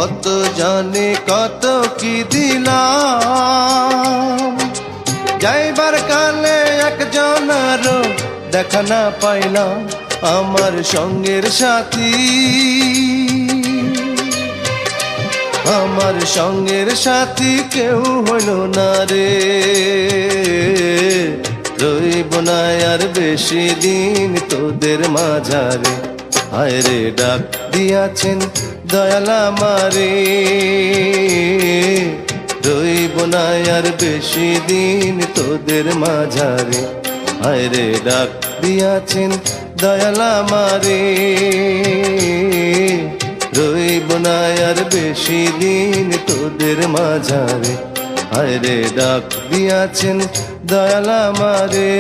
কত জানি কত কি দিলাম, যাইবার কালে একজনারও দেখা না পাইলাম, আমার সঙ্গের সাথী, আমার সঙ্গের সাথী কেউ হইল না রে। রইব না আর বেশি দিন তোদের মাঝারে, হায় রে ডাক দিয়াছেন দয়াল আমারে। রইব না আর বেশি দিন তোদের মাঝারে, হায় রে ডাক দিয়াছেন দয়াল আমারে। রইব না আর বেশি দিন তোদের মাঝারে, হায় রে ডাক দিয়াছেন দয়াল আমারে।